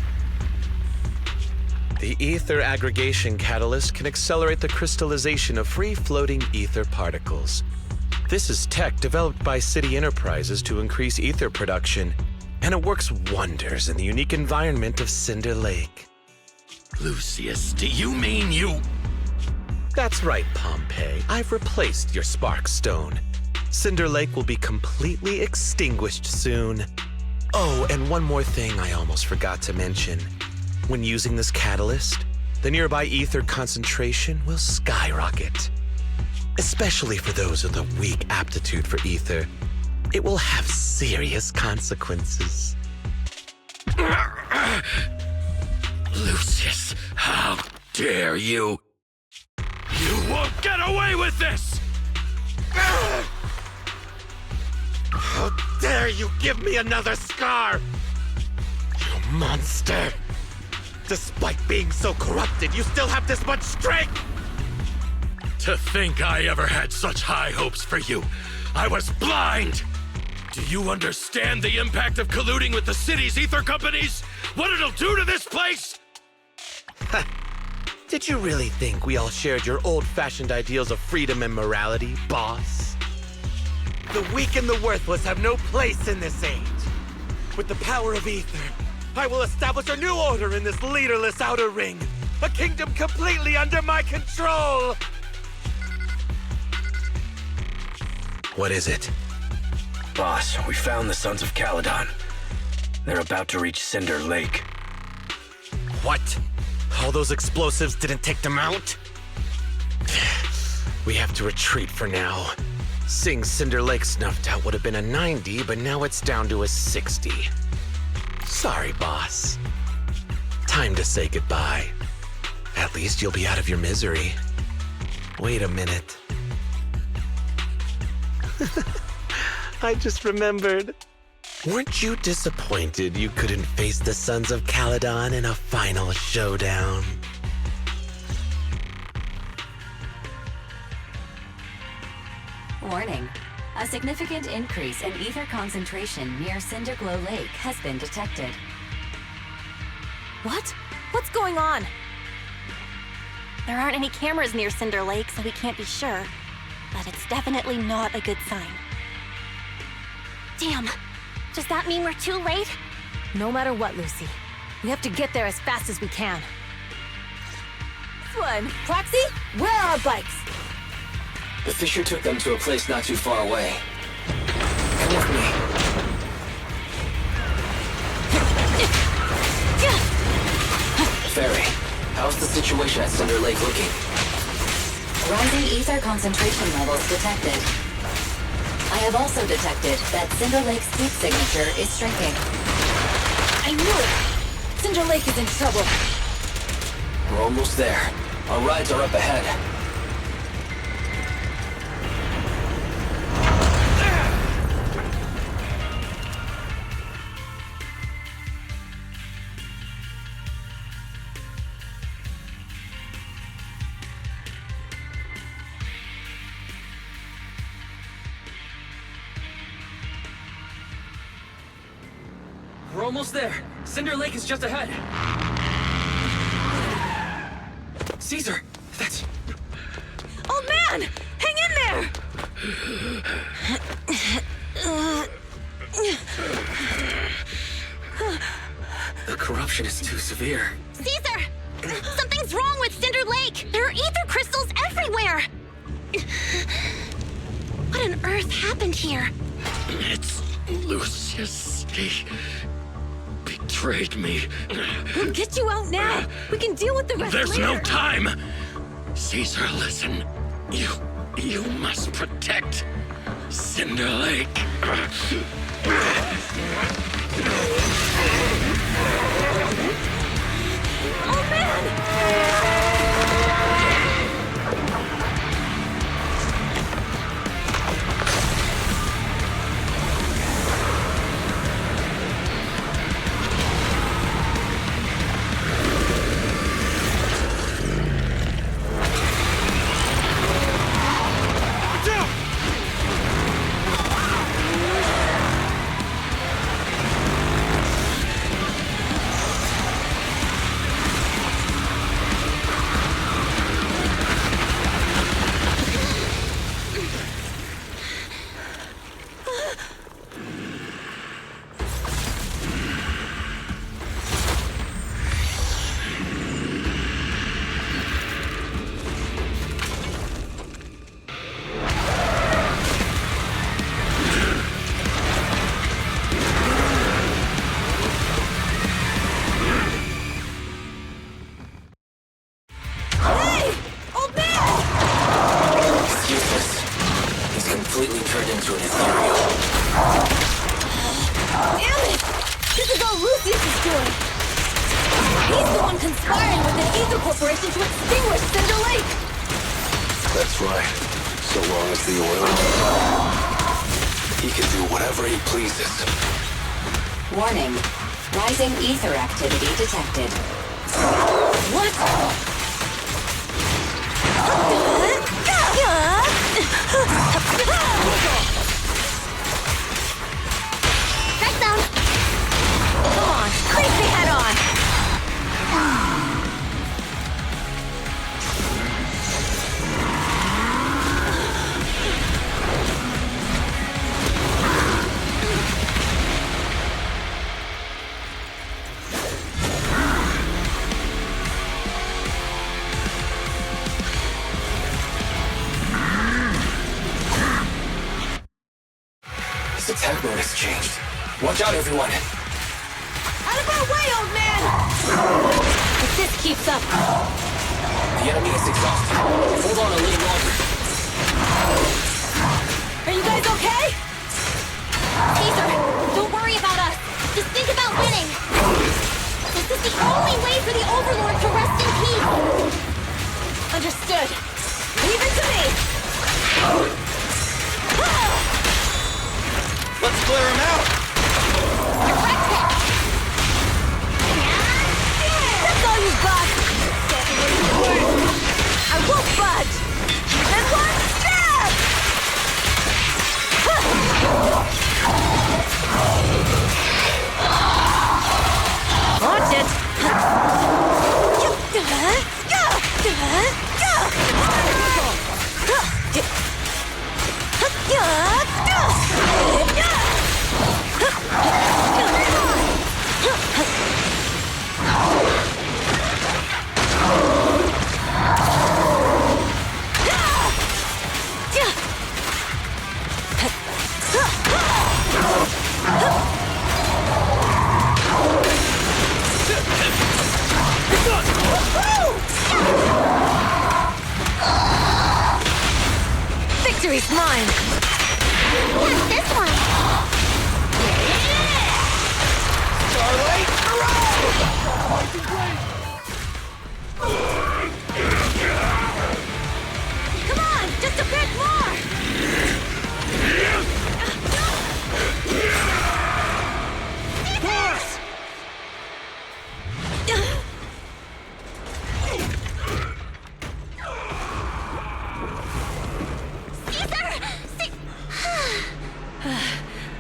The ether aggregation catalyst can accelerate the crystallization of free-floating ether particles. This is tech developed by City Enterprises to increase ether production, and it works wonders in the unique environment of Cinder Lake. Lucius, do you mean you... That's right, Pompey. I've replaced your spark stone. Cinder Lake will be completely extinguished soon. Oh, and one more thing I almost forgot to mention. When using this catalyst, the nearby ether concentration will skyrocket. Especially for those with a weak aptitude for ether, it will have serious consequences. Lucius, how dare you? You won't get away with this! How dare you give me another scar! You monster! Despite being so corrupted, you still have this much strength! To think I ever had such high hopes for you. I was blind! Do you understand the impact of colluding with the city's ether companies? What it'll do to this place? Did you really think we all shared your old-fashioned ideals of freedom and morality, boss? The weak and the worthless have no place in this age. With the power of ether, I will establish a new order in this leaderless outer ring. A kingdom completely under my control! What is it? Boss, we found the Sons of Caledon. They're about to reach Cinder Lake. What? All those explosives didn't take them out? We have to retreat for now. Seeing Cinder Lake snuffed out would have been a 90, but now it's down to a 60. Sorry, boss. Time to say goodbye. At least you'll be out of your misery. Wait a minute. I just remembered. Weren't you disappointed you couldn't face the Sons of Caledon in a final showdown? Warning. A significant increase in ether concentration near Cinderglow Lake has been detected. What? What's going on? There aren't any cameras near Cinder Lake, so we can't be sure. But it's definitely not a good sign. Damn. Does that mean we're too late? No matter what, Lucy. We have to get there as fast as we can. One. Proxy, where are our bikes? The Fisher took them to a place not too far away. Come with me. Fairy, how's the situation at Cinder Lake looking? Rising ether concentration levels detected. I have also detected that Cinder Lake's heat signature is shrinking. I knew it! Cinder Lake is in trouble. We're almost there. Our rides are up ahead. We're almost there. Cinder Lake is just ahead. Caesar, that's... Old man! Hang in there! The corruption is too severe. Caesar! Something's wrong with Cinder Lake! There are ether crystals everywhere! What on earth happened here? It's Lucius. He betrayed me. We'll get you out now! We can deal with the rest There's later! no time! Caesar, listen. You must protect Cinder Lake. Oh man! That's right. So long as the overlord, he can do whatever he pleases. Warning. Rising ether activity detected. What? Strike zone! Come on, face me head on! This attack mode has changed. Watch out, everyone! Out of our way, old man! If this keeps up, The enemy is exhausted. Hold on a little longer. are you guys okay? Caesar, don't worry about us. Just think about winning. This is the only way for the Overlord to rest in peace. Understood. Leave it to me. Let's clear him out! Direct hit. That's all you got. I won't budge. And one stab. Watch it. Victory's mine. What's this one? Come on, just a bit more.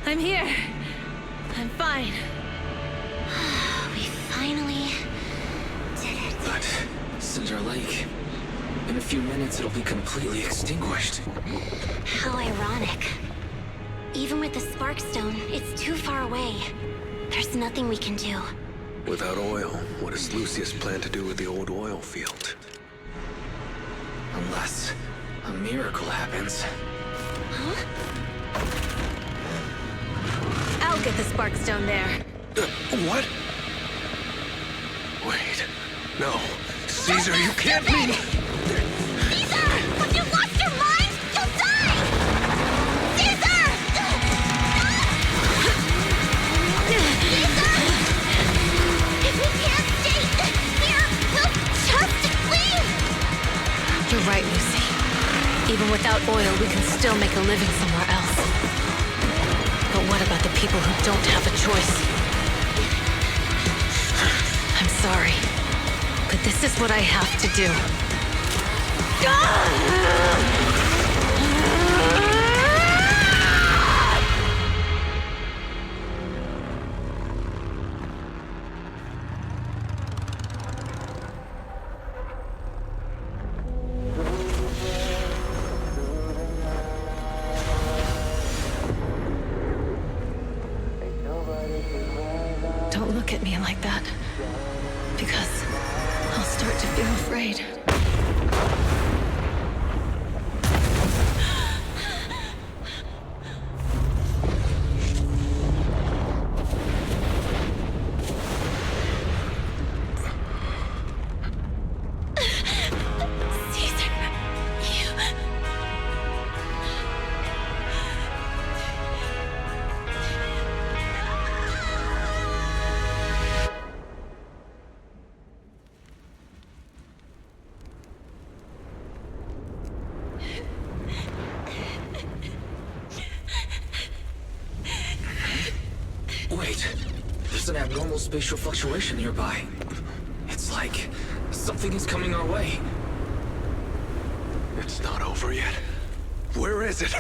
I'm here. I'm fine. We finally did it. But Cinder Lake, in a few minutes it'll be completely extinguished. How ironic. Even with the Spark Stone, it's too far away. There's nothing we can do. Without oil, what does Lucius plan to do with the old oil field? Unless a miracle happens. I'll get the Sparkstone there. What? Wait. No. Caesar, you can't mean... Caesar! Have you lost your mind? You'll die! Caesar! Caesar! If we can't stay here, we'll just leave! You're right, Lucy. Even without oil, we can still make a living somewhere else. But what about the people who don't have a choice? I'm sorry, but this is what I have to do. Don't look at me like that, because I'll start to feel afraid. Caesar, you... Wait, there's an abnormal spatial fluctuation nearby. It's like something is coming our way. It's not over yet. Where is it?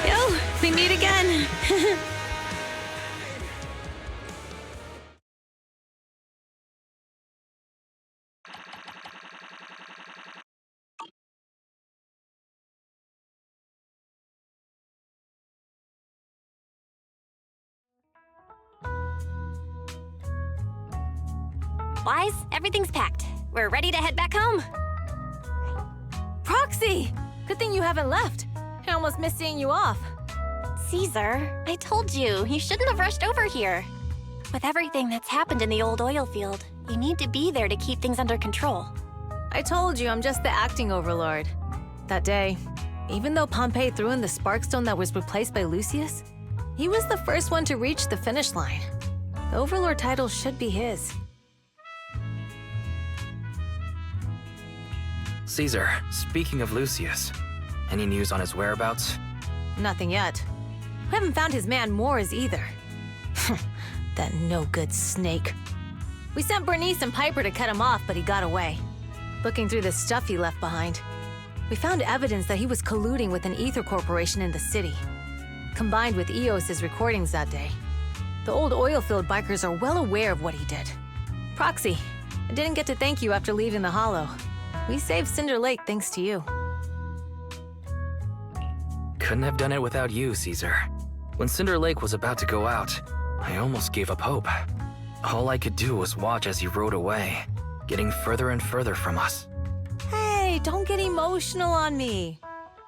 Yo, we meet again. Supplies, everything's packed. We're ready to head back home. Proxy! Good thing you haven't left. I almost missed seeing you off. Caesar, I told you, you shouldn't have rushed over here. With everything that's happened in the old oil field, you need to be there to keep things under control. I told you I'm just the acting overlord. That day, even though Pompey threw in the Sparkstone that was replaced by Lucius, he was the first one to reach the finish line. The overlord title should be his. Caesar, speaking of Lucius, any news on his whereabouts? Nothing yet. We haven't found his man Moors either. That no-good snake. We sent Bernice and Piper to cut him off, but he got away. Looking through the stuff he left behind, we found evidence that he was colluding with an ether corporation in the city. Combined with Eos's recordings that day, the old oilfield bikers are well aware of what he did. Proxy, I didn't get to thank you after leaving the Hollow. We saved Cinder Lake thanks to you. Couldn't have done it without you, Caesar. When Cinder Lake was about to go out, I almost gave up hope. All I could do was watch as he rode away, getting further and further from us. Hey, don't get emotional on me.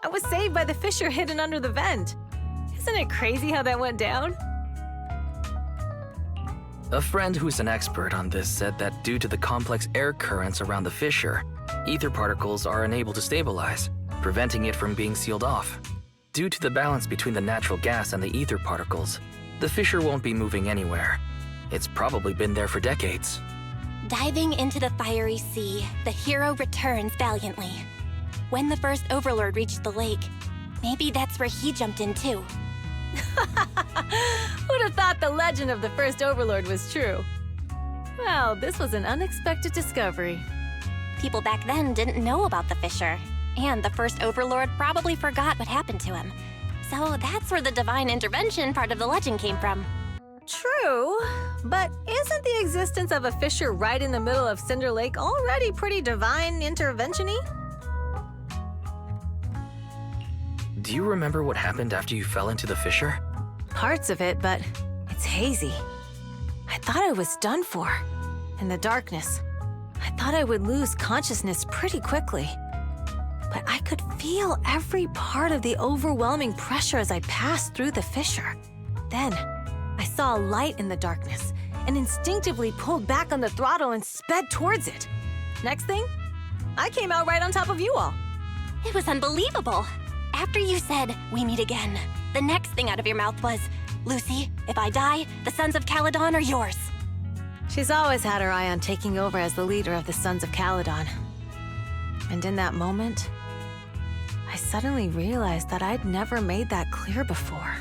I was saved by the fissure hidden under the vent. Isn't it crazy how that went down? A friend who's an expert on this said that due to the complex air currents around the fissure, ether particles are unable to stabilize, preventing it from being sealed off. Due to the balance between the natural gas and the ether particles, the fissure won't be moving anywhere. It's probably been there for decades. Diving into the fiery sea, the hero returns valiantly. When the first overlord reached the lake, maybe that's where he jumped in too. Who'd have thought the legend of the first overlord was true? Well, this was an unexpected discovery. People back then didn't know about the fissure, and the first overlord probably forgot what happened to him. So that's where the divine intervention part of the legend came from. True, but isn't the existence of a fissure right in the middle of Cinder Lake already pretty divine intervention-y? Do you remember what happened after you fell into the fissure? Parts of it, but it's hazy. I thought I was done for. In the darkness, I thought I would lose consciousness pretty quickly. But I could feel every part of the overwhelming pressure as I passed through the fissure. Then, I saw a light in the darkness and instinctively pulled back on the throttle and sped towards it. Next thing, I came out right on top of you all. It was unbelievable. After you said, "We meet again," the next thing out of your mouth was, "Lucy, if I die, the Sons of Caledon are yours." She's always had her eye on taking over as the leader of the Sons of Caledon. And in that moment, I suddenly realized that I'd never made that clear before.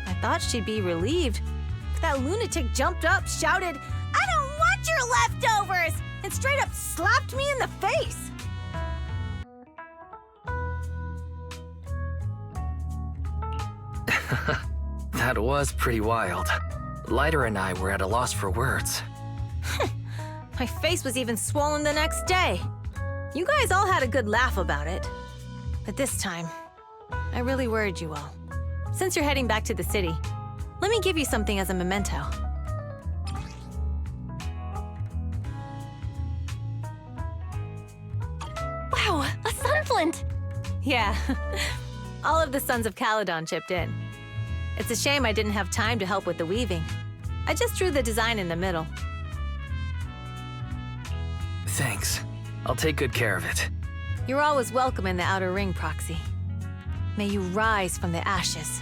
I thought she'd be relieved, but that lunatic jumped up, shouted, "I don't want your leftovers!" and straight up slapped me in the face. That was pretty wild. Lighter and I were at a loss for words. My face was even swollen the next day. You guys all had a good laugh about it. But this time, I really worried you all. Since you're heading back to the city, let me give you something as a memento. Wow, a sunflint! Yeah, all of the Sons of Caledon chipped in. It's a shame I didn't have time to help with the weaving. I just drew the design in the middle. Thanks. I'll take good care of it. You're always welcome in the Outer Ring, Proxy. May you rise from the ashes.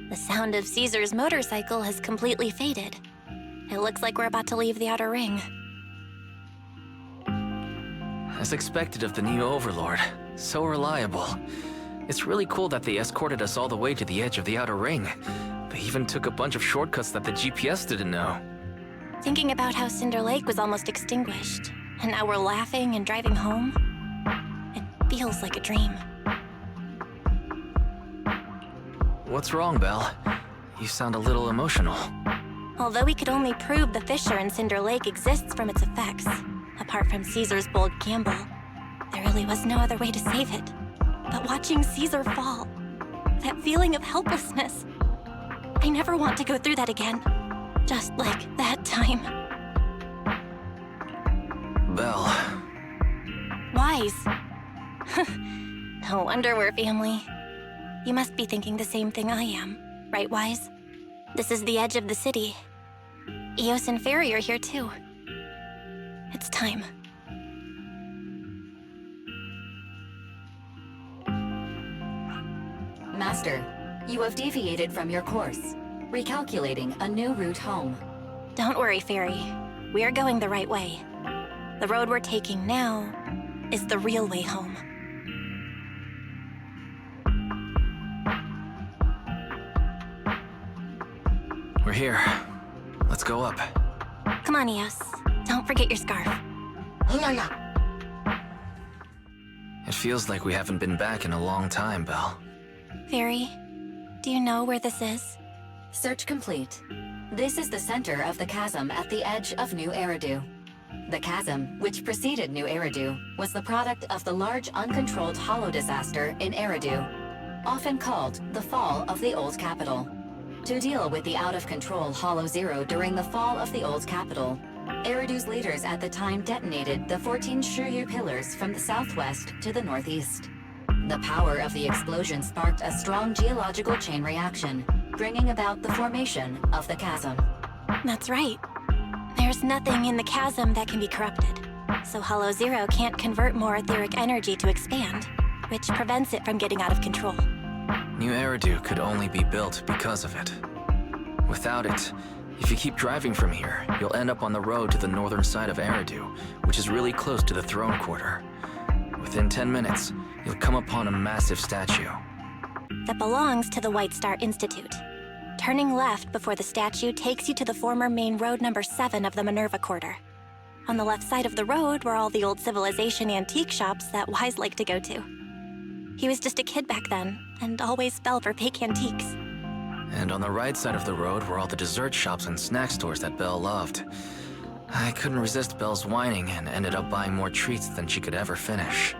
The sound of Caesar's motorcycle has completely faded. It looks like we're about to leave the outer ring. As expected of the new overlord. So reliable. It's really cool that they escorted us all the way to the edge of the outer ring. They even took a bunch of shortcuts that the GPS didn't know. Thinking about how Cinder Lake was almost extinguished, and now we're laughing and driving home, it feels like a dream. What's wrong, Belle? You sound a little emotional. Although we could only prove the fissure in Cinder Lake exists from its effects, apart from Caesar's bold gamble, there really was no other way to save it. But watching Caesar fall, that feeling of helplessness, I never want to go through that again. Just like that time. Belle. Wise. No wonder we're family. You must be thinking the same thing I am, right, Wise? This is the edge of the city. Eos and Fairy are here too. It's time. Master, you have deviated from your course, recalculating a new route home. Don't worry, Fairy. We are going the right way. The road we're taking now is the real way home. We're here. Let's go up. Come on, Eos. Don't forget your scarf. It feels like we haven't been back in a long time, Belle. Fairy, do you know where this is? Search complete. This is the center of the chasm at the edge of New Eridu. The chasm, which preceded New Eridu, was the product of the large uncontrolled hollow disaster in Eridu, often called the fall of the Old Capital. To deal with the out-of-control Hollow Zero during the fall of the Old Capital, Eridu's leaders at the time detonated the 14 Shuryu pillars from the southwest to the northeast. The power of the explosion sparked a strong geological chain reaction, bringing about the formation of the chasm. That's right. There's nothing in the chasm that can be corrupted, so Hollow Zero can't convert more etheric energy to expand, which prevents it from getting out of control. New Eridu could only be built because of it. Without it, if you keep driving from here, you'll end up on the road to the northern side of Eridu, which is really close to the throne quarter. Within 10 minutes, you'll come upon a massive statue. That belongs to the White Star Institute. Turning left before the statue takes you to the former main road number 7 of the Minerva Quarter. On the left side of the road were all the old civilization antique shops that Wise liked to go to. He was just a kid back then, and always fell for fake antiques. And on the right side of the road were all the dessert shops and snack stores that Belle loved. I couldn't resist Belle's whining and ended up buying more treats than she could ever finish.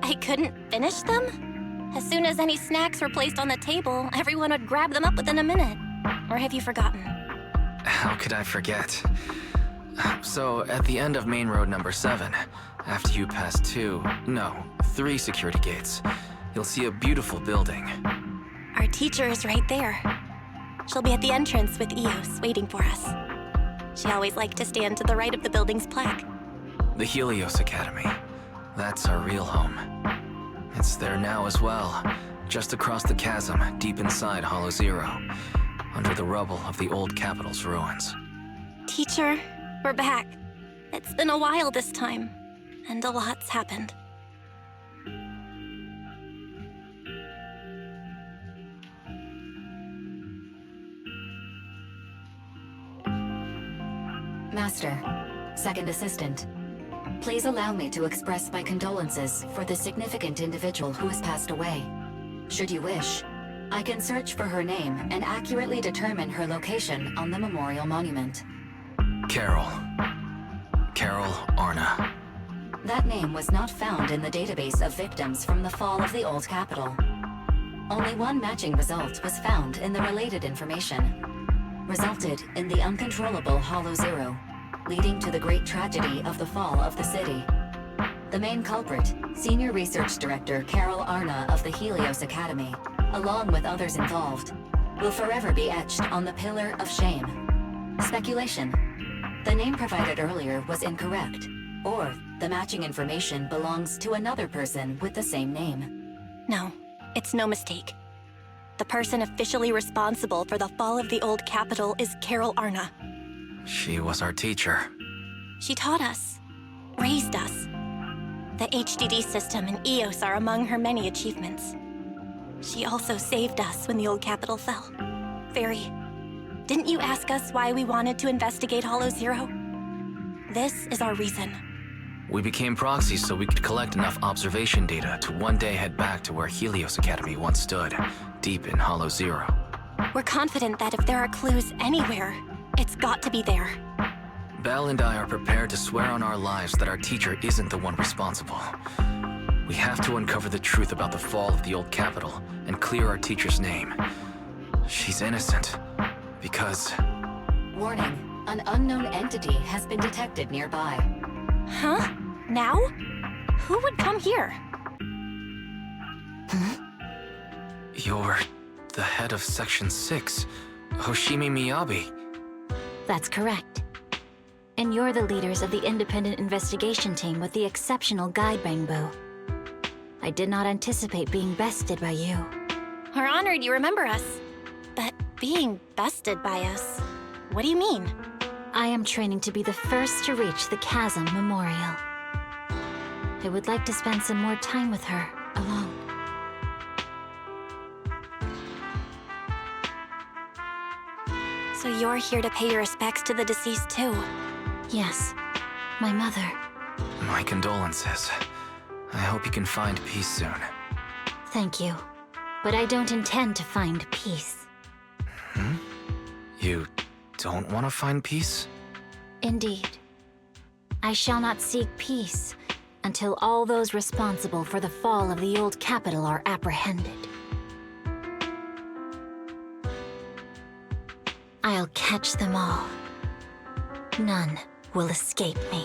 I couldn't finish them? As soon as any snacks were placed on the table, everyone would grab them up within a minute. Or have you forgotten? How could I forget? So, at the end of main road number 7, after you pass 3 security gates, you'll see a beautiful building. Our teacher is right there. She'll be at the entrance with Eos, waiting for us. She always liked to stand to the right of the building's plaque. The Helios Academy. That's our real home. It's there now as well, just across the chasm, deep inside Hollow Zero, under the rubble of the old capital's ruins. Teacher, we're back. It's been a while this time, and a lot's happened. Master, Second Assistant, please allow me to express my condolences for the significant individual who has passed away. Should you wish, I can search for her name and accurately determine her location on the memorial monument. Carol Arna. That name was not found in the database of victims from the fall of the Old Capital. Only one matching result was found in the related information. Resulted in the uncontrollable Hollow Zero, leading to the great tragedy of the fall of the city. The main culprit, Senior Research Director Carol Arna of the Helios Academy, along with others involved, will forever be etched on the Pillar of Shame. Speculation. The name provided earlier was incorrect, or the matching information belongs to another person with the same name. No, it's no mistake. The person officially responsible for the fall of the old capital is Carol Arna. She was our teacher. She taught us, raised us. The HDD system and EOS are among her many achievements. She also saved us when the old capital fell. Fairy, didn't you ask us why we wanted to investigate Hollow Zero? This is our reason. We became proxies so we could collect enough observation data to one day head back to where Helios Academy once stood, deep in Hollow Zero. We're confident that if there are clues anywhere, it's got to be there. Belle and I are prepared to swear on our lives that our teacher isn't the one responsible. We have to uncover the truth about the fall of the old capital and clear our teacher's name. She's innocent, because... Warning, an unknown entity has been detected nearby. Huh? Now? Who would come here? You're the head of Section 6, Hoshimi Miyabi. That's correct. And you're the leaders of the independent investigation team with the exceptional guide Bangbo. I did not anticipate being bested by you. We're honored you remember us. But being bested by us, what do you mean? I am training to be the first to reach the Chasm Memorial. I would like to spend some more time with her, alone. So you're here to pay your respects to the deceased too? Yes, my mother. My condolences. I hope you can find peace soon. Thank you. But I don't intend to find peace. You don't want to find peace? Indeed. I shall not seek peace until all those responsible for the fall of the old capital are apprehended. I'll catch them all. None will escape me.